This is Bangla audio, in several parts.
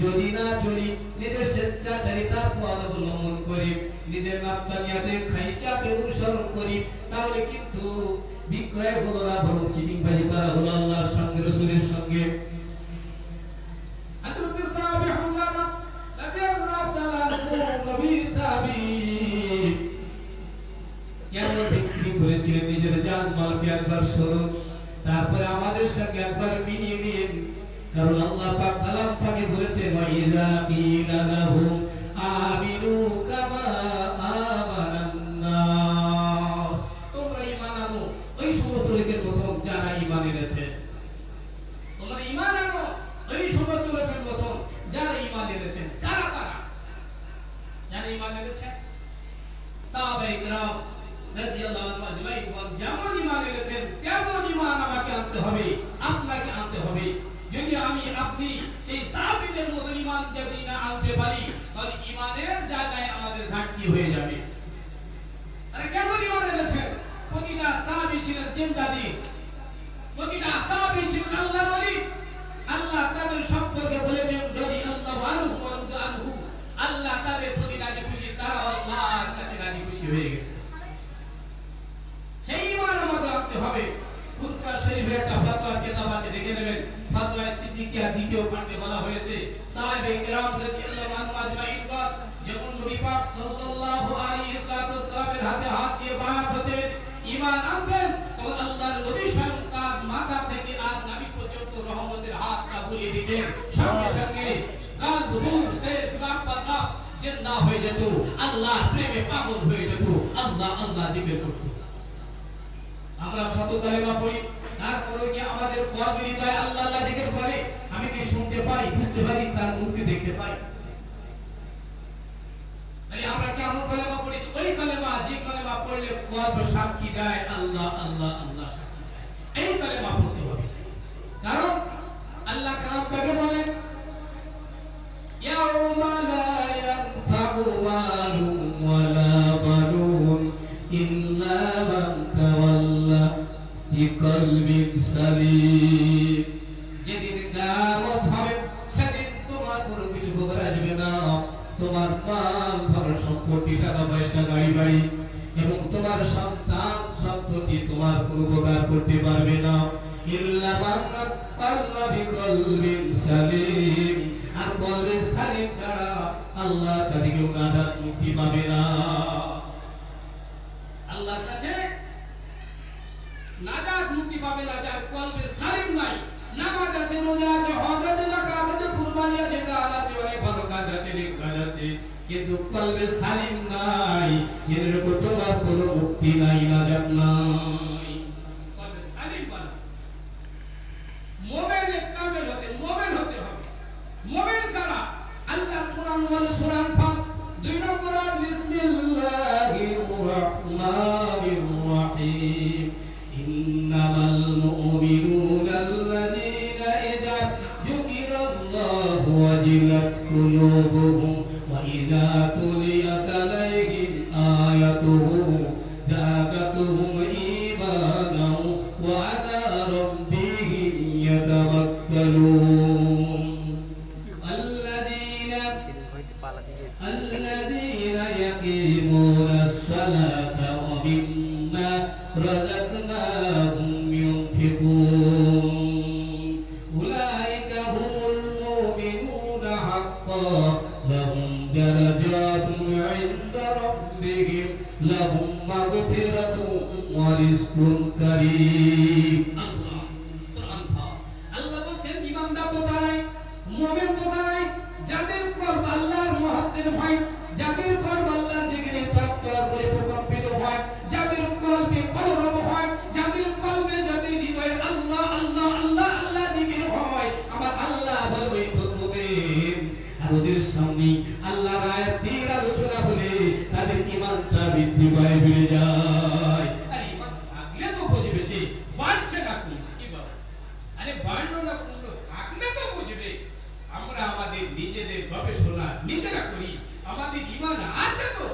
যদি না চলি, নিজের স্বেচ্ছাচারিতার পথ অবলম্বন করি, নিজের নাফসানিয়াতে খাইশাতে অনুসরণ করি, তাহলে কিন্তু বিক্রয় হলো না, বরং চিটিংবাজি করা হলো আল্লাহর সঙ্গে, রাসূলের সঙ্গে। হযরত সাহাবী হামজা রাদিয়াল্লাহু তাআলা নবী সাহাবী কেন বিক্রি করেছিলেন নিজের জান মালকে একবার শুনুন, তারপরে আমাদের সঙ্গে একবার মিলিয়ে নিন। কারণ আল্লাহ পাক কালাম পাকে বলেছে, ওয়া ইযা কিলা লাহুম আমিনু কামা আমানান নাস, তোমরা ঈমান আনো ওই সমস্ত লোকের মতো যারা ঈমান এনেছে। তোমরা ঈমান আনো ওই সমস্ত লোকের মতো যারা ঈমান এনেছেন। কারা কারা যারা ঈমান এনেছেন? সাহাবায়ে কেরাম রাদিয়াল্লাহু আনহুম আজমাইন যেমন ঈমান এনেছেন তেমন ঈমান আমাকে আনতে হবে, আপনাকে আনতে হবে। যদি আমি আপনি সেই সাহাবীদের মতো ঈমান যদি না আনতে পারি, তাহলে ঈমানের জায়গায় আমাদের ঘাটতি হয়ে যাবে। আরে কেমন ঈমান এনেছেন? প্রতিটা সাহাবী ছিলেন জিন্দাদি, প্রতিটা সাহাবী ছিলেন আল্লাহর ওলি। আল্লাহ তাদের সম্পর্কে বলেছেন, যদি আল্লাহ আনহু ওয়া রাদু আনহু, আল্লাহ তাদের প্রতি রাজি খুশি, তারা আল্লাহর কাছে রাজি খুশি হয়ে গেছে। সেই ঈমান আমাদের রাখতে হবে। কুরআন শরীফের একটা ফতোয়া কিতাব আছে, দেখে নেবেন। ফতোয়া সিদ্দিকিয়া দ্বিতীয় খণ্ডে বলা হয়েছে, সাহাবায়ে কেরাম রাদিয়াল্লাহু আনহুম আজমাইন যখন নবী পাক সাল্লাল্লাহু আলাইহি ওয়াসাল্লামের হাতে হাত দিয়ে বায়াত হতেন, ঈমান আনতেন, তখন আল্লাহর নবী স্বয়ং তার মাথা থেকে আর নাভি পর্যন্ত রহমতের হাতটা বুলিয়ে দিতেন। সঙ্গে সঙ্গে কাল রূহ সে রাব্বান নাস জিন্দা হয়ে যেত, আল্লাহ প্রেমে পাগল হয়ে যেত, আল্লাহ আল্লাহ জিকির করত। আমরা শত কালেমা পড়ি, তারপরেও কি আমাদের কলবে হৃদয়ে আল্লাহ আল্লাহ জিকির করে? আমি কি শুনতে পাই, বুঝতে পারি, তার মুখকে দেখতে পাই? তাহলে আমরা কেমন কালেমা পড়েছি? ওই কালেমা যে কালেমা পড়লে কলব সাক্ষী দেয় আল্লাহ আল্লাহ আল্লাহ সাক্ষী দেয়, এই কালেমা পড়তে হবে। কারণ আল্লাহ কালাম পাকে বলেন, ইয়াউমা লা ইয়ানফাউ মালুন ওয়ালা বানুন ইল্লা মান তাওয়াল্লা বিকলবিন সালিম। যেদিন কিয়ামত হবে, সেদিন তোমার কোনো কিছু উপকার আসবে না। তোমার মাল ধন সম্পত্তি, টাকা পয়সা, গাড়ি বাড়ি এবং তোমার সন্তান সন্ততি তোমার কোনো উপকার করতে পারবে না। ইল্লা মান তাওয়াল্লা বিকলবিন সালিম, আর কলবে সালিম ছাড়া আল্লাহ কাছে কেউ নাজাত মুক্তি পাবে না। আল্লাহর কাছে নাজাত মুক্তি পাবে না যার কলবে সালিম নাই। নামাজ আছে, রোজা আছে, হজ আছে, যাকাত আছে, কুরবানি আছে, দান আছে, অনেক ভালো কাজ আছে, নেক কাজ আছে, কিন্তু কলবে সালিম নাই, জেনে রাখো তোমার কোনো মুক্তি নাই, নাজাত নাই। কলবে সালিম বানা মুমিনে কামেল হতে, মুমিন হতে হবে। মুমিন কারা? আল্লাহ কোরআন বলে সূরা আনফাল 2 নম্বর আয়াত, বিসমিল্লাহির রহমানির রহিম, ইন্নামাল মুমিনুনা আল্লাযীনা ইযা যুকিরাল্লাহু ওয়াজিলাত কুলুবুহুম ওয়া ইযা তুলিয়াত আলাইহিম আয়াতুহু যাদাতুহুম ঈমানান ওয়া আলা রাব্বিহিম ইয়াতাওয়াক্কালুন। الذين يقيمون الصلاة ومما رزقناهم ينفقون أولئك هم المؤمنون حقا لهم درجات عند ربهم لهم مغفرة ورزق كريم. আল্লাহ বলেন ঈমানদার তো তারাই, মুমিন তো তারাই যাদের কলব আল্লাহর মহত্বের ভয়, যাদের কলব আল্লাহর জিকিরে তাকওয়া করে প্রকম্পিত হয়, যাদের কলবে কলরব হয়, যাদের কলবে যাদের হৃদয়ে আল্লাহ আল্লাহ আল্লাহ আল্লাহ জিকির হয়, আমার আল্লাহ বলবে তো মুমিন। আর ওদের সামনে আল্লাহর আয়াতের আলোচনা হলে তাদের ঈমানটা বৃদ্ধি পায়, বেড়ে যায়। আর ঈমান থাকলে তো বুঝবে সে বাড়ছে না কমছে, কি বলে? আরে বাড়লো না কমলো, থাকলে তো বুঝবে। আমরা আমাদের নিজেদের গবেষণা নিজেরা করি, আমাদের ঈমান আছে তো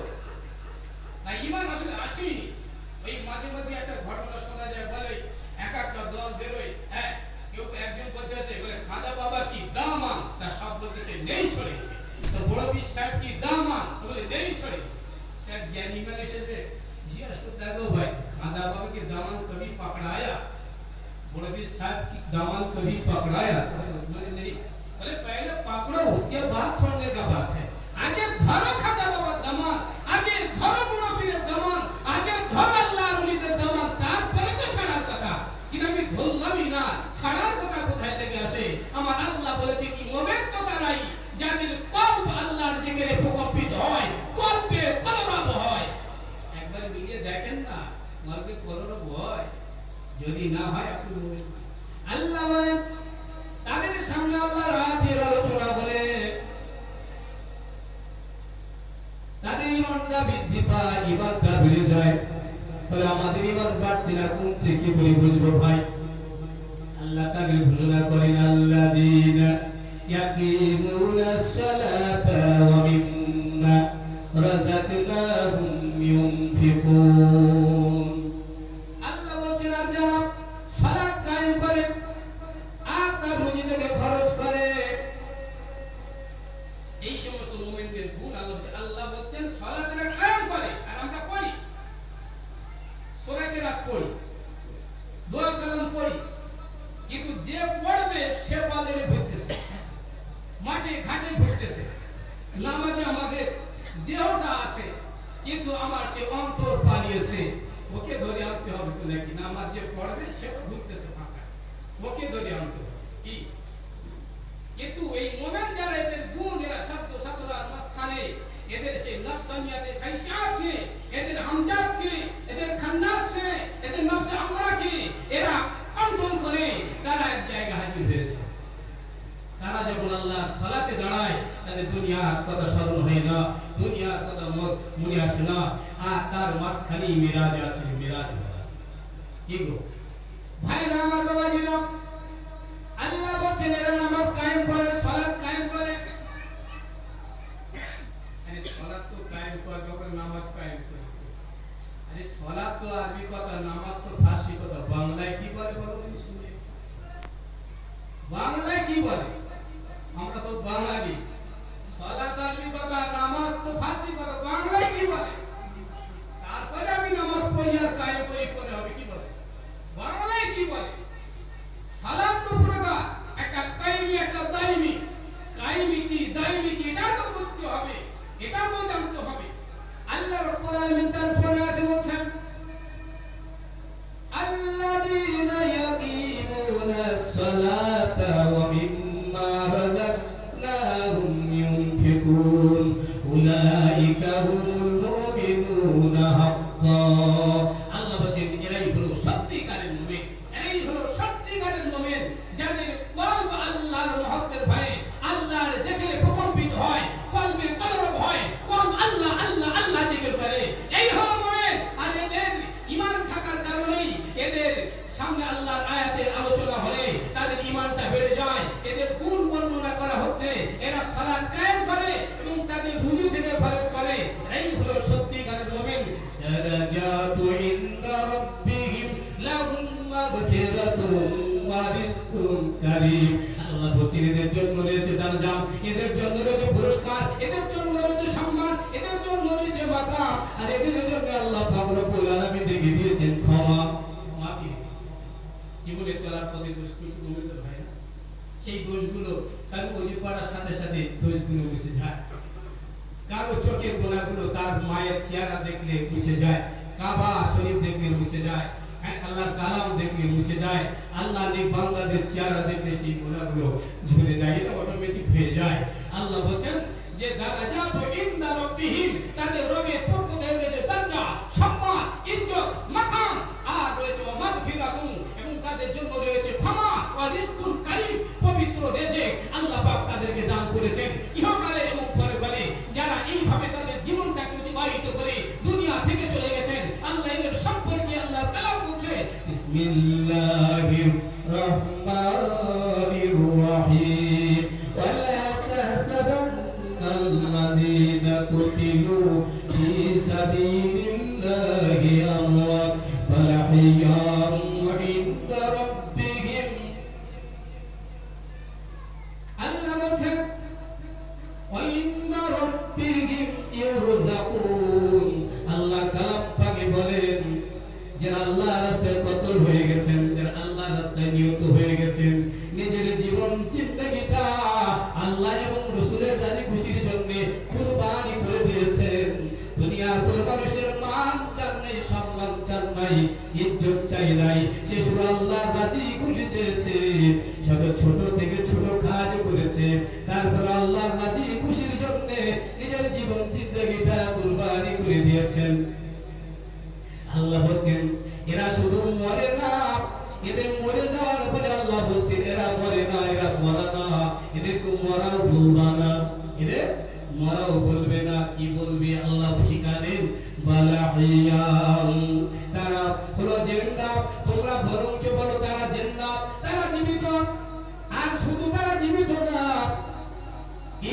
না? ঈমান আসলে আসেনি। ওই মাঝে মধ্যে একটা ঘটনা শোনা যায়, বলে এক একটা দল বেরোয়, হ্যাঁ, কেউ একজন বলতে আছে, বলে খাজা বাবা কি দামান, তার সব বলতেছে নেই, बाबा के दामन कभी पकड़ाया? मौलवी साहब की दामन कभी पकड़ाया? मैंने नहीं। अरे पहले पकड़ो, उसके बाद छोड़ने का बात है। आगे धरो खाजा बाबा दामन, आगे धरो बुढ़ो पीरे दामन, आगे धरो अल्लाह रुलीদের দামান, তারপরে তো ছাড়ার কথা। কিন্তু আমি ধরলামই না, ছাড়ার কথা কোথায় থেকে আসে? আমার আল্লাহ বলেছে কি মোমেন তো তারাই যাদের কল্প আল্লাহর জিকিরে প্রকম্পিত হয়, কল্পে কলরব হয়। একবার মিলিয়ে দেখেন না, কল্পে কলরব হয়? যদি না হয় আপনি মোমেন। আল্লাহ বলেন তাদের সামনে আল্লাহর আয়াতের আলোচনা বলে তাদের ঈমানটা বৃদ্ধি পায়, ঈমানটা বেড়ে যায়। তাহলে আমাদের ঈমান বাড়ছে না কমছে কি করে বুঝবো ভাই? আল্লাহ তাদের ঘোষণা করেন আল্লাযীনা ইয়াকিমুনাস সালাতা ওয়া মিম্মা রাযাকনাহুম ইউনফিকুন। আল্লাহ বলেন আর যারা সালাত কায়েম করে আর তার রুজি থেকে খরচ করে, এই সমস্ত মুমিনদের গুণ আল্লাহ বলেন সালাতটা কায়েম করে। আর আমরা পড়ি, সূরা কিরাত পড়ি, দোয়া কালাম পড়ি, কিন্তু যে পড়বে সে বাজারে ঘুরতেছে, মাঠে ঘাটে ঘুরতেছে। নামাজে আমাদের দেহটা আছে, কিন্তু আমার সে অন্তর পালিয়েছে। ওকে ধরে আনতে হবে তো নাকি? নামাজ যে পড়বে সে ঘুরতেছে ফাঁকা, ওকে ধরে আনতে হবে কি? কিন্তু এই মুমিন যারা, এদের গুণ, এরা শব্দ ছাত্ররা মাঝখানে এদের সেই নফসানিয়াতে খাইশিয়াতকে, এদের হামজাতকে, এদের খান্নাসকে, এদের নফসে আমরাকে এরা কন্ট্রোল করে তারা এক জায়গায় হাজির হয়েছে। তারা যখন আল্লাহর সালাতে দাঁড়ায় তাদের দুনিয়ার কথা স্মরণ হয় না, দুনিয়ার কথা মনে আসে না। আর তার মাঝখানেই মিরাজ আছে, মিরাজ কি গো ভাইরা আমার, বাবাজিরা, আল্লাহ বলেন এরা নামাজ কায়েম করে, সালাত কায়েম করে। আরে সালাত তো কায়েম করবে, নামাজ কায়েম করে। আরে সালাত তো আরবি কথা, নামাজ তো ফারসি কথা। বাংলায় কি বলে বলো তুমি শুনে? বাংলায় কি বলে? আমরা তো বাঙালি। সালাত আরবি কথা, নামাজ তো ফারসি কথা, বাংলায় কি বলে? তারপরে আমি নামাজ পড়ি আর কায়েম করি পরে হবে কি বলে? বাংলায় কি বলে? সালাত তো প্রকার, একটা কায়েমি একটা দাইমি। কায়েমি কি দাইমি কি এটা তো বুঝতে হবে, এটা তো জানতে হবে। আল্লাহ রাব্বুল আলামিন তার পরে আয়াতে বলেন আল্লাযীনা ইয়াকিমুনাস সালাতা ওয়া মিম্মা রাযাকনাহুম ইউনফিকুন উলাইকা হুমুল মুমিনুনা হাক্কান। আল্লাহ বলেন এরাই হলো সত্যিকারের মুমিন, এরাই হলো সত্যিকারের মুমিন যাদের কলব আল্লাহর মহব্বতের ভয়ে, আল্লাহর জিকিরে প্রকম্পিত হয়, কলবে কলরব হয়, কলব আল্লাহ আল্লাহ আল্লাহ জিকির করে। এই হলো মুমিন। আর এদের ঈমান থাকার কারণেই এদের সামনে আল্লাহর আয়াতের আলোচনা হলে তাদের ঈমানটা বেড়ে যায়। এদের গুণ বর্ণনা করা হচ্ছে, এরা সালাত কায়েম করে এবং তাদের রুজি থেকে খরচ করে। এই হলো সত্যিকারের মুমিন। দারাজাতু ইনদা রাব্বিহিম লাহুম মাগফিরাতুন ওয়া রিজকুন কারীম। আল্লাহ বলেন এদের জন্য রয়েছে দরজা, এদের জন্য রয়েছে পুরস্কার, এদের জন্য রয়েছে সম্মান, এদের জন্য রয়েছে মাকাম। আর এদের জন্য আল্লাহ পাক রব্বুল আলামিন দেখে দিয়েছেন ক্ষমা, মাফি। জীবনে চলার পথে দোষ গুলো হয় না, সেই দোষগুলো তার ওজি করার সাথে সাথে দোষগুলো মুছে যায়। কারো চোখের গোনাগুলো তার মায়ের চেহারা দেখলে মুছে যায়, কাবা শরীফ দেখলে মুছে যায়, আল্লাহর কালাম দেখলে মুছে যায়, আল্লাহ নেক বান্দাদের চেহারা দেখলে সেই গুনাহগুলো ঝরে যায়, এটা অটোমেটিক হয়ে যায়। আল্লাহ বলেন যে দারাজাতু ইনদা রাব্বিহিম, তাদের রবের পক্ষ থেকে রয়েছে দরজা, সম্মান, ইজ্জত, মাকাম, আর রয়েছে মাগফিরাতুন, এবং তাদের জন্য রয়েছে ক্ষমা, ওয়া রিজকুন কারীম, পবিত্র রিজিক আল্লাহ পাক তাদেরকে দান করেছেন ইহকালে এবং পরকালে। যারা এইভাবে তাদের জীবনটাকে অতিবাহিত করে দুনিয়া থেকে চলে গেছেন, আল্লাহ এদের সম্পর্কে আল্লাহর কালাম বলছে বিসমিল্লাহির রহমানির রহিম ওয়ালা তাহসাবান্নাল্লাযীনা কুতিলু ফী সাবিলিল্লাহি আমওয়াত বাল আহইয়াউন ইনদা রাব্বিহিম। আল্লাহ বলেন ওয়া ইনদা রাব্বিহিম ইউরযাকুন। আল্লাহ কালাম পাকে বলেন যে আল্লাহ আল্লাহ রাস্তায় কতল হয়ে গেছেন, যারা আল্লাহ রাস্তায় নিহত হয়ে গেছেন, নিজের জীবন জিন্দেগিটা আল্লাহ এবং রাসূলের রাজি খুশির জন্য কুরবানি করে দিয়েছেন। দুনিয়ার কোন মানুষের মান চান নাই, সম্মান চান নাই, ইজ্জত চাই নাই, সে শুধু আল্লাহর রাজি খুশি চেয়েছে। ছোট থেকে ছোট কাজ করেছে, তারপর আল্লাহর রাজি খুশির জন্য নিজের জীবন জিন্দেগিটা কুরবানি করে দিয়েছেন। আল্লাহ বলছেন এরা শুধু মরে না, এদের মরে যাওয়ার পরে আল্লাহ বলছেন এরা মরে না, এরা মরা না, এদেরকে মরাও বলবা না, এদের মরাও বলবে না। কি বলবে আল্লাহ শিখালেন, বালাহিয়াম, তারা হলো জিন্দা। তোমরা বরঞ্চ বলো তারা জিন্দা, তারা জীবিত। আর শুধু তারা জীবিত না,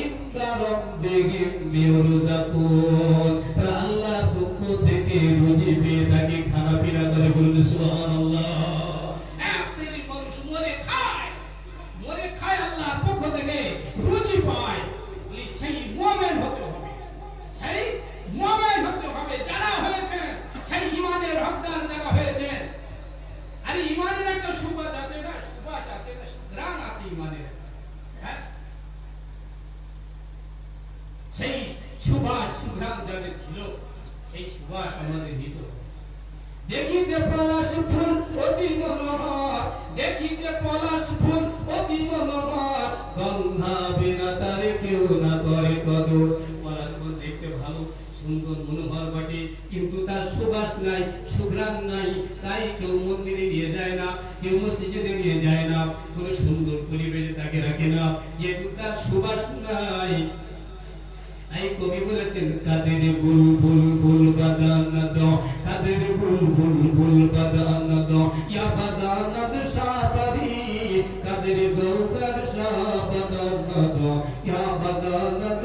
ইনদা রাব্বিহিম বিরযাকুন, তারা আল্লাহর পক্ষ থেকে রুজি পেয়ে থাকে, খানা পিনা করে। বলুন সুবহানাল্লাহ। এক শ্রেণীর মানুষ মরে খায় আল্লাহর পক্ষ থেকে রুজি পায়। সেই মুমিন হতে হবে, সেই মুমিন হতে হবে যারা হয়েছেন, সেই ঈমানের হকদার যারা হয়েছেন। আরে ঈমানের একটা সুবাস আছে না, সুবাস আছে না, সুঘ্রাণ আছে ঈমানের, হ্যাঁ? সেই সুবাস সুঘ্রাণ যাদের ছিল, সেই সুবাস আমাদের ভিতর। দেখিতে পলাশ ফুল অতি মনোহর, দেখিতে পলাশ ফুল অতি মনোহর, গন্ধা বিনা তারে কেউ না করে কদর। পলাশ ফুল দেখতে ভালো, সুন্দর, মনোহর বটে, কিন্তু তার সুবাস নাই, সুঘ্রাণ নাই, তাই কেউ মন্দিরে নিয়ে যায় না, কেউ মসজিদে নিয়ে যায় না, কোনো সুন্দর পরিবেশে তাকে রাখে না, যেহেতু তার সুবাস নাই। এই কবি বলেছেন, কাদের বুলবুল বুল বাদানাদ, কাদের বুলবুল বুল বাদানাদ, ইয়া বাদানাদ সাফারি, কাদের গৌকার সাবাদানাদ, ইয়া বাদানাদ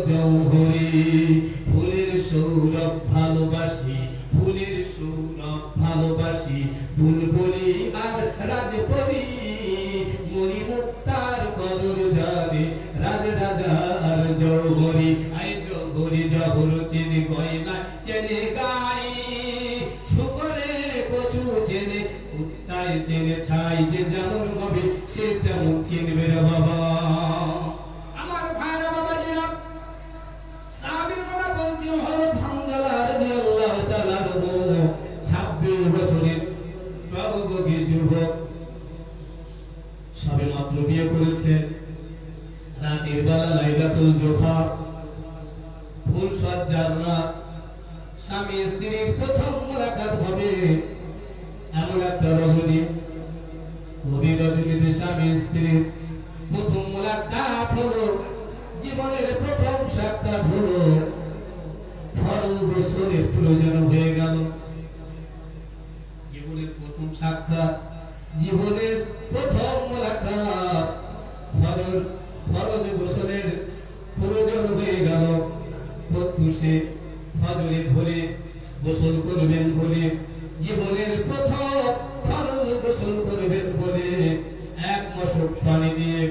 জৌহরি। ফুলের সৌরভ ভালোবাসি, ফুলের সৌরভ ভালোবাসি, বুলবুলি আর রাজপরি, মরি মুক্তার কদর জানে, রাজ রাজা আর জৌহরি। আই জৌহরি জহর চেনে গয়না চেনে গাই, শুকরে কচু চেনে, উত্তায় চেনে ছাই, যে যেমন হবে সে তেমন চিনবে রে বাবা। আমার ভাইরা বাবাজিরা, সাহাবীর কথা বলছি, হযরত হামজালা রাদিয়াল্লাহু তাআলা 26 বছরের যুবক, যুবক সবে মাত্র বিয়ে করেছেন। রাতের বেলা লাইলাতুল জোহা, ফুল সজ্জার রাত, স্বামী স্ত্রীর প্রথম মুলাকাত হবে এমন একটা রজনী। কবি রজনীতে স্বামী স্ত্রীর প্রথম মুলাকাত হলো, জীবনের প্রথম সাক্ষাৎ হলো, ফরজ গোসলের প্রয়োজন হয়ে গেল। জীবনের প্রথম সাক্ষাৎ, জীবনের প্রথম মুলাকাত, ফরজ গোসলের প্রয়োজন হয়ে গেল। প্রত্যুষে ফজরে ভোরে গোসল করবেন বলে, জীবনের প্রথম ফরজ গোসল করবেন বলে এক মশক পানি দিয়ে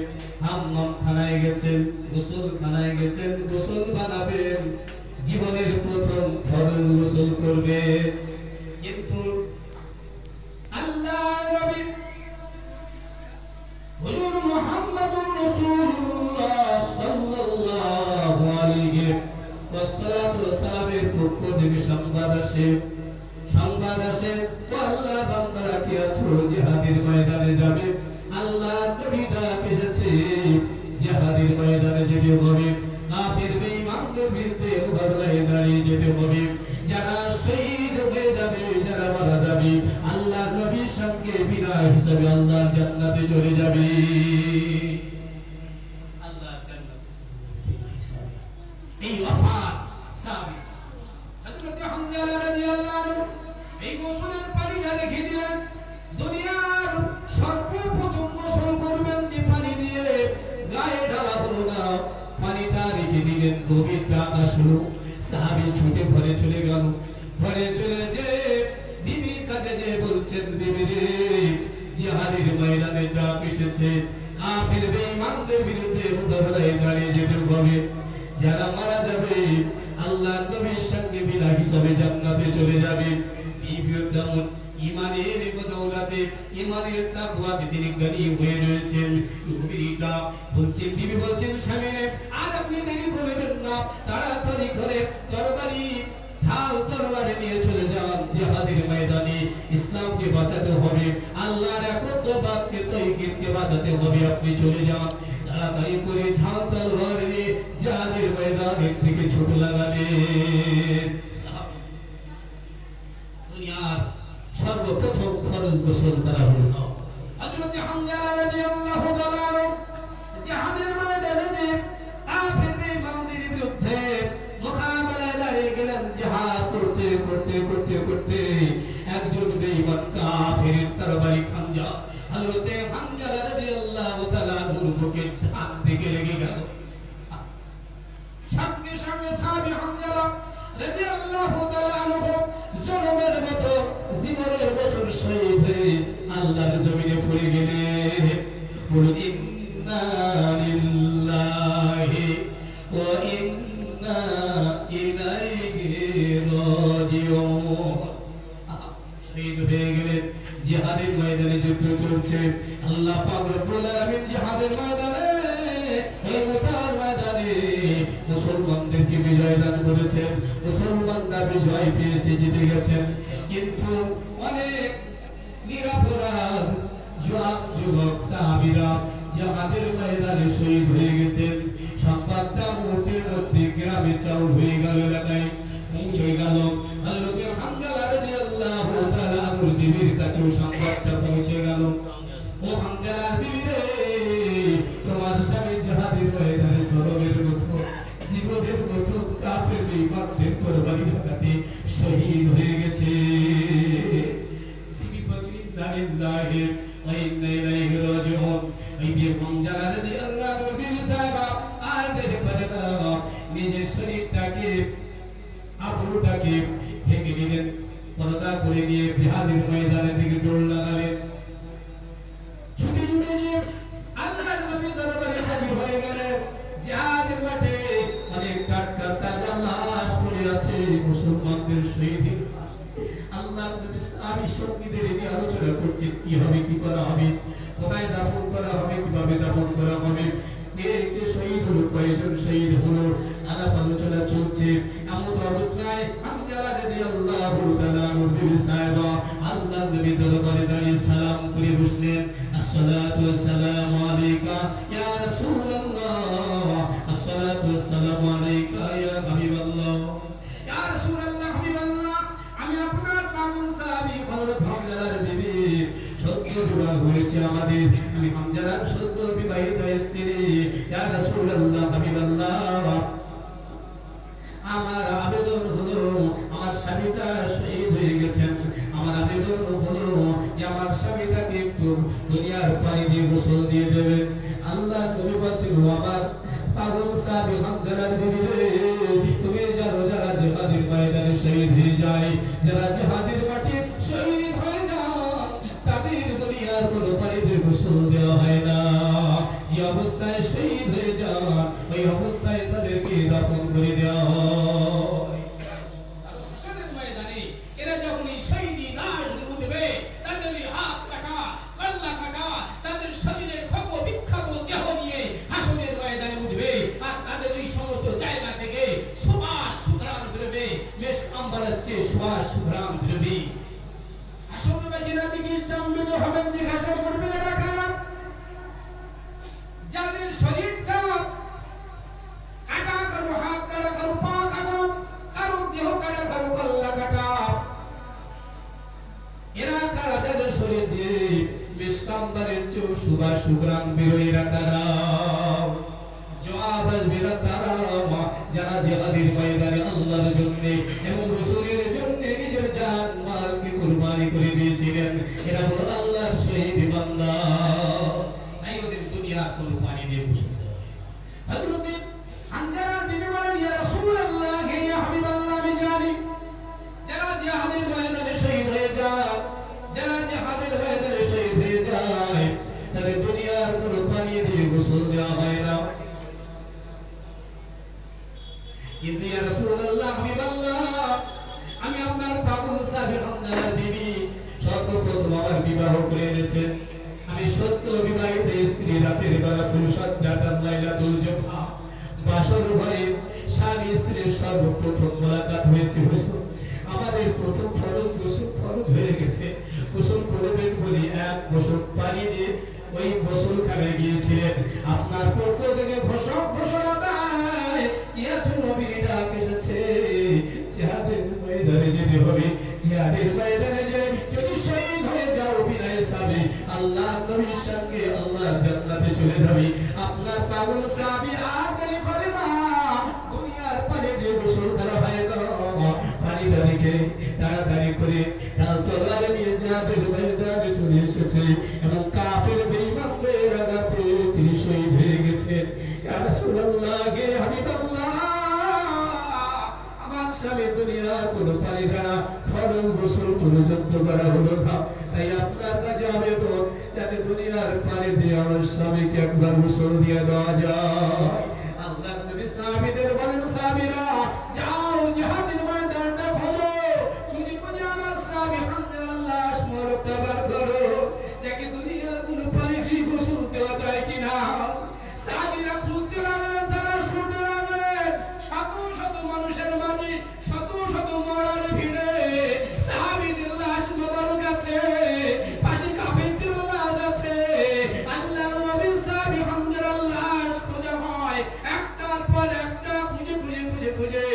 হাম্মাম খানায় গেছেন, গোসল খানায় গেছেন, গোসল বানাবেন, জীবনের প্রথম ফরজ গোসল করবে। কিন্তু আল্লাহ নবী হুজুর মুহাম্মদুর রাসূলুল্লাহ সাল্লাল্লাহু আলাইহি ওয়াসাল্লামের পক্ষ থেকে সংবাদ আসে, আল্লাহ বান্দারা কি আছো, জিহাদের ময়দানে যাবে। আল্লাহ নবী ডাক এসেছে, জিহাদের ময়দানে যেতে হবে, কাফের বেঈমানদের বিরুদ্ধে মোকাবিলায় দাঁড়িয়ে যেতে হবে। যারা শহীদ হয়ে যাবে, যারা মারা যাবে, আল্লাহ নবীর সঙ্গে বিনা হিসাবে আল্লাহর জান্নাতে চলে যাবে। আল্লাহর জান্নাত বিনা হিসাবে। এই ওয়াফাত সাহাবী হযরত হামজালা রাদিয়াল্লাহু আনহু এই গোসলের পানিটা রেখে দিলেন। দুনিয়ার সর্বপ্রথম গোসল করবেন যে পানি দিয়ে, গায়ে ঢালা হলো না, পানিটা রেখে দিলেন। গভীর ডাক আসলো, সাহাবী ছুটে ঘরে চলে গেল। ঘরে চলে যে বিবির কাছে যে বলছেন, বিবি রে, জিহাদের ময়দানে ডাক এসেছে, কাফের বেঈমানদের বিরুদ্ধে মোকাবিলায় দাঁড়িয়ে যেতে হবে। যারা মারা যাবে, আল্লাহর নবীর সঙ্গে বিনা হিসাবে জান্নাতে চলে যাবে। বিবি ইমানের বদৌলতে ইমানের তাকওয়াতে তিনি জ্ঞানী হয়ে রয়েছেন। নবীটা বলছেন, বিবি বলছেন স্বামীরে, আর আপনি দেরি করবেন না, তাড়াতাড়ি করে তরবারি ঢাল তরবারি নিয়ে চলে যান জিহাদের ময়দানে। ইসলামকে বাঁচাতে হবে, আল্লাহর একত্ববাদকে তাওহীদকে বাঁচাতে হবে। আপনি চলে যান তাড়াতাড়ি করে ঢাল তরবারি নিয়ে জিহাদের ময়দানের দিকে ছুটে লাগালেন। দুনিয়ার সর্বপ্রথম ফরজ গোসল করা হলো হযরত হামজা রাদিয়াল্লাহু তাআলা জিহাদের ময়দানে যে কাফেরদের ইমামদের বিরুদ্ধে মোকাবেলায় দাঁড়িয়ে গেলেন। জিহাদ করতে করতে করতে করতে একজন বেঈমান কাফেরের তরবারি হামজা হযরত হামজা রাদিয়াল্লাহু তাআলা বুকে ধার দিকে লেগে গেল। সঙ্গে সঙ্গে সাহাবী হামজা রাদিয়াল্লাহু তাআলা আনহু জনমের মতো জীবনের মতো শহীদ হয়ে আল্লাহর জমিনে পড়ে গেলেন। বলুন ইন্না লিল্লাহি ওয়া ইন্না ইলাইহি রাজিউন। শহীদ হয়ে গেলেন। জিহাদের ময়দানে যুদ্ধ চলছে। আল্লাহ পাক রব্বুল আলামিন জিহাদের ময়দানে এই মুতার ময়দানে মুসলমানদেরকে বিজয় দান করেছেন। মুসলমানরা বিজয় পেয়েছে, জিতে গেছেন। কিন্তু অনেক নিরপরাধ জওয়ান যুবক সাহাবীরা জিহাদের ময়দানে শহীদ হয়ে গেছেন। সংবাদটা মুহূর্তের মধ্যে গ্রামে চাউর হয়ে গেল, এলাকায় পৌঁছে গেল। হযরত হামজা রাদিয়াল্লাহু তাআলা আনহুর বিবির কাছে সংবাদটা পৌঁছে গেল। ও হামজার বিবি রে, তোমার স্বামী জিহাদের ময়দানে সরবের মতো জীবনের মতো কাফের বেঈমানদের তরবারি হাতে শহীদ হয়ে গেছে। বিবি বলছেন ইন্না লিল্লাহি ওয়া ইন্না ইলাইহি রাজিউন। এই যে হামজা রাদিয়াল্লাহু বিবি সাহেবা আর দেরি করে না, নিজের শরীরটাকে আবরুটাকে ঢেকে দিলেন, পর্দা করে নিয়ে জিহাদের ময়দানের দিকে দৌড় লাগালেন। ছুটে ছুটে গিয়ে আল্লাহর নবী দরবারে হাজির হয়ে গেলেন। জিহাদের মাঠে অনেক টাটকা তাজা লাশ পড়ে আছে, মুসলমানদের শহীদের। আল্লাহর নবী সাহাবী সঙ্গীদের নিয়ে আলোচনা করছেন, কি হবে, কি করা হবে, কোথায় দাফন করা হবে, কিভাবে দাফন করা হবে, কে শহীদ হলো, কয়জন শহীদ হলো, আলাপ আলোচনা চলছে। এমন অবস্থায় হামজা রাদিয়াল্লাহু তাআলা আনহুর বিবি সাহেবা আল্লাহর নবী দরবারে দাঁড়িয়ে সালাম করে বসলেন। আসসালাতু ওয়াসসালামু আলাইকা ইয়া রাসূলুল্লাহ, আসসালাতু ওয়াসসালামু আলাইকা ইয়া হাবিবাল্লাহ। ইয়া রাসূলুল্লাহ, হাবিবাল্লাহ, আমি আপনার পাগল সাহাবী হযরত হামজার বিবি, সত্য বিবাহ হয়েছে আমাদের, আমি হামজার সত্য বিবাহিত স্ত্রী। ইয়া রাসূলুল্লাহ, হাবিবাল্লাহ, আমার আবেদন হলো, আমার স্বামীটা শহীদ হয়ে গেছেন, আমার আবেদন হলো যে আমার স্বামীটাকে একটু দুনিয়ার পানি দিয়ে গোসল দিয়ে দেবেন। আল্লাহ নবী বলছেন, আমার পাগল সাহাবী হামজার বিবি রে, তুমি জানো যারা জিহাদের ময়দানে শহীদ হয়ে যায়, যারা জিহাদের মাঠে শহীদ হয়ে যায়, তাদের দুনিয়ার কোনো পানি দিয়ে গোসল দেওয়া হয় না। যে অবস্থায় শহীদ হয়ে যান, ওই অবস্থায় তাদেরকে দাফন করে দেওয়া হয়। আর হাসরের ময়দানে এরা যখন এই শহীদি লাশ উঠবে, তাদের হাত কাটা, কল্লা কাটা, তাদের শরীরের ক্ষত বিক্ষত দেহ নিয়ে হাসরের ময়দানে উঠবে। আর তাদের ওই সমস্ত জায়গা থেকে সুবাস সুঘ্রাণ বেরোবে, মেশ আম্বারের চেয়ে সুবাস সুঘ্রাণ বেরোবে। হাসরবাসীরা থেকে সম্মিলিত হবেন, জিজ্ঞাসা করবেন এরা কারা? যাদের শরীরটা কাটা, কারো হাত কাটা, কারো পা কাটা, কারো দেহ কাটা, কারো কল্লা কাটা, এরা কারা? যাদের শরীর দিয়ে মিষ্টাম্বরের চেয়েও সুবাস সুঘ্রাণ বেরোয়, এরা কারা? জবাব আসবে না তারা যারা জিহাদের ময়দানে আল্লাহর জন্য এবং রাসূলের জন্য নিজের জান মালকে কুরবানি করে দিয়েছিলেন। এরা হলো আল্লাহর শহীদ বান্দা। তাই ওদের দুনিয়ার কোনো পানি দিয়ে গোসল দেওয়া হয়। হযরত হামজার বিবি বলেন, ইয়া রাসূলুল্লাহ, ইয়া হাবিবাল্লাহ, আমি জানি যারা জিহাদের ময়দানে শহীদ হয়ে যায়, যারা জিহাদের ময়দানে শহীদ হয়ে যায়, তাদের দুনিয়ার কোনো পানি দিয়ে গোসল দেওয়া হয় না। কিন্তু ইয়া রাসূলুল্লাহ, হাবিবাল্লাহ, আমি আপনার পাগল সাহাবী হামজার বিবি, সকল আমার বিবাহ করে এনেছেন। আমি সত্য বিবাহিত স্ত্রী, রাতের বেলা ফুলসজ্জা লাইলাতুল জুমআ বাসর ঘরে স্বামী স্ত্রীর সর্বপ্রথম মোলাকাত হয়েছে। হুজুর আমাদের প্রথম ফরজ গোসল ফরজ হয়ে গেছে, গোসল করবেন বলে এক গোসল পানি দিয়ে ওই গোসলখানায় গিয়েছিলেন। আপনার পক্ষ থেকে ঘোষণা দেয় কি আছে, নবীর ডাক এসেছে, জিহাদের ময়দানে যেতে হবে। জিহাদের ময়দানে যে যদি শহীদ হয়ে যাও বিনা হিসাবে আল্লাহ নবীর সঙ্গে আল্লাহর জান্নাতে চলে যাবে। আপনার পাগল সাহাবী আর দেরি করে না, দুনিয়ার পানি দিয়ে গোসল করা হয় না, পানিটা রেখে তাড়াতাড়ি করে ঢাল তলোয়ার নিয়ে জিহাদের ময়দানে চলে এসেছে এবং কাফের বেঈমানদের আঘাতে তিনি শহীদ হয়ে গেছেন। ইয়া রাসূলুল্লাহ, গে হাবিবাল্লাহ, আমার স্বামী দুনিয়ার কোনো পানি দ্বারা ফরজ গোসল পর্যন্ত করা হলো না, তাই আপনার কাছে আবেদন যাতে দুনিয়ার পানি দিয়ে আমার স্বামীকে একবার গোসল দিয়ে দেওয়া যায়। আল্লাহর নবী সাহাবীদের বলেন, সাহাবীরা যাও জিহাদের ময়দানটা খোঁজো, খুঁজে খুঁজে আমার স্বামী হামদার লাশ মোরকটা বার করো, যাকে দুনিয়ার কোনো পানি দিয়ে গোসল দেওয়া যায় কিনা। সাহাবীরা খুঁজতে লাগলেন, তারা শুনতে লাগলেন, শত শত মানুষের মাঝে শত শত মরার ভিড়ে সাহাবীদের লাশ মোবারক আছে, পাশে কাফেরদের লাশ আছে। আল্লাহর নবী সাহাবী হামদার লাশ খোঁজা হয়, একটার পর একটা খুঁজে খুঁজে খুঁজে খুঁজে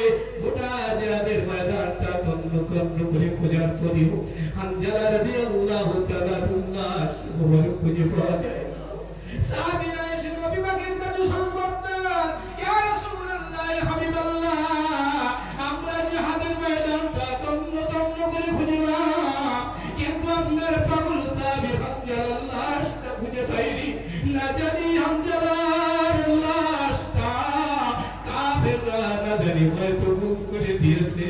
গোটা জিহাদের ময়দানটা তন্ন তন্ন করে খোঁজার পরেও হামজা রাদিয়াল্লাহু তাআলা লাশ মোবারক খুঁজে পাওয়া যায় না। সাহাবীরা এসে নবী পাকের কাছে সংবাদ দেন, ইয়া রাসূলুল্লাহ, ইয়া হাবিবাল্লাহ, আমরা জিহাদের ময়দানটা তন্ন তন্ন করে খুঁজলাম, কিন্তু আপনার পাগল সাহাবী হামজার লাশটা খুঁজে পাইনি। না জানি হামজার লাশটা কাফেররা না জানি হয়তো গুম করে দিয়েছে।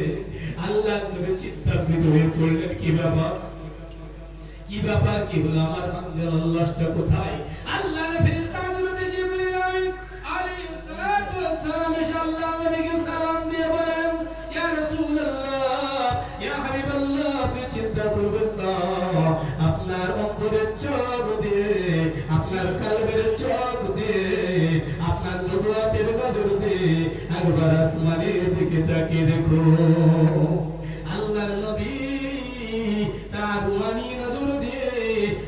আল্লাহ নবী চিন্তান্বিত হয়ে পড়লেন, কি ব্যাপার, কি ব্যাপার, কি হলো, আমার হামজার লাশটা কোথায়? আল্লাহর ফেরেশতা হযরত জিবরিল আমিন আলাইহিস সালাতু ওয়াস সালাম এসে আল্লাহর নবীকে সালাম দিয়ে বলেন, ইয়া রাসূলুল্লাহ, ইয়া হাবিবাল্লাহ, আপনি চিন্তা করবেন না, আপনার অন্তরের চোখ দিয়ে, আপনার কলবের চোখ দিয়ে, আপনার নবুয়তের নজর দিয়ে একবার আসমানের দিকে তাকিয়ে দেখো। আল্লাহর নবী তার রুহানি নজর দিয়ে,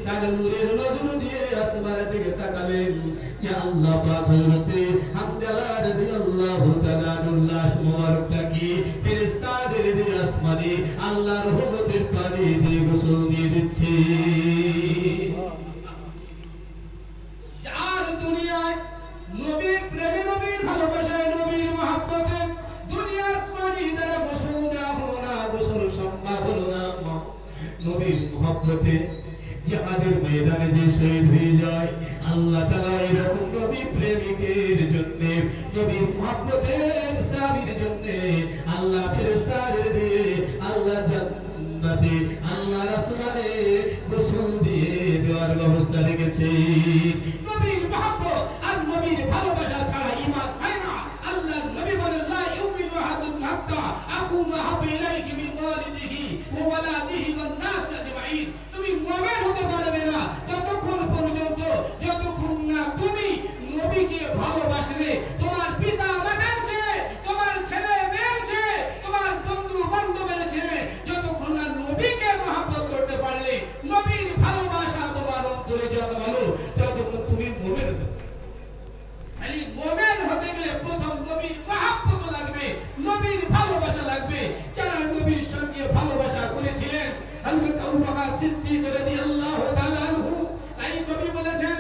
তার নূরের নজর দিয়ে আসমানের দিকে তাকালেন। ইয়া আল্লাহ পাক, হযরতে হামজা রাদিয়াল্লাহু তাআলা লাশ মোবারকটাকে ফেরেশতাদের দিয়ে আসমানে আল্লাহর রহমতের পানি দিয়ে গোসল দিয়ে দিচ্ছে। যার দুনিয়ায় নবীর প্রেমে, নবীর ভালোবাসায়, নবীর মহব্বতে দুনিয়ার পানি দ্বারা গোসল দেওয়া হলো না, গোসল সম্ভব হলো না, নবীর মহব্বতে জিহাদের ময়দানে যে শহীদ হয়ে যায়, আল্লাহ তাআলা এরকম নবী প্রেমিকের জন্য, নবীর মহব্বতের সাহাবীর জন্য আল্লাহ ফেরেশতাদের দিয়ে আল্লাহ জান্নাতে, আল্লাহর আসমানে গোসল দিয়ে দেওয়ার ব্যবস্থা রেখেছে। নবীর মহব্বত আর নবীর ভালোবাসা ছাড়া ঈমান হয় না। আল্লাহর নবী বলেন, লা ইউমিনু আহাদুকুম হাত্তা আকুনু আহাব্বা ইলাইহি মিন ওয়ালিদিহি ওয়া ওয়ালাদিহি ওয়ান নাস আজমাইন। তুমি মুমিন হতে পারবে না ততক্ষণ পর্যন্ত যতক্ষণ না তুমি নবীকে ভালোবাসবে, তোমার পিতা মাতার চেয়ে, তোমার ছেলে মেয়ের চেয়ে, তোমার বন্ধু বান্ধবের চেয়ে যতক্ষণ না নবীকে মহব্বত করতে পারলে, নবীর ভালোবাসা তোমার অন্তরে জন্মালো, ততক্ষণ তুমি মুমিন হবে। খালি মুমিন হতে গেলে প্রথম নবীর মহব্বত লাগবে, নবীর ভালোবাসা লাগবে। যারা নবীর সঙ্গে ভালোবাসা করেছিলেন, হযরত আবু বকর সিদ্দিক রাদিয়াল্লাহু তাআলা আনহু, তাই কবি বলেছেন,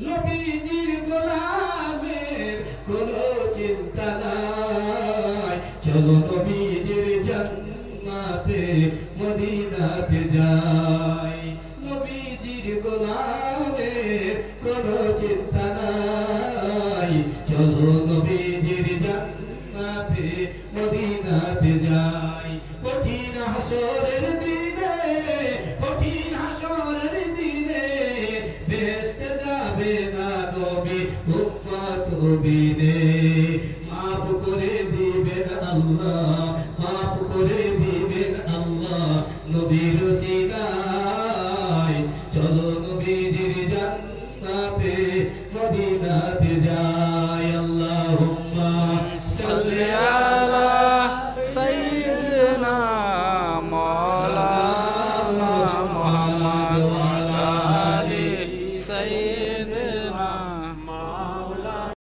নবীজির গোলামের কোনো চিন্তা নাই, চলো নবীজির জান্নাতে মদিনাতে যাই। নবীজির গোলামের কোনো চিন্তা নাই, চলো নবীজির জান্নাতে মদিনাতে যাই। কঠিন হাসরের দিনে, কঠিন হাসরের দিনে বেহেশতে যাবে না নবী উম্মত বিনে, মাফ করে দিবেন আল্লাহ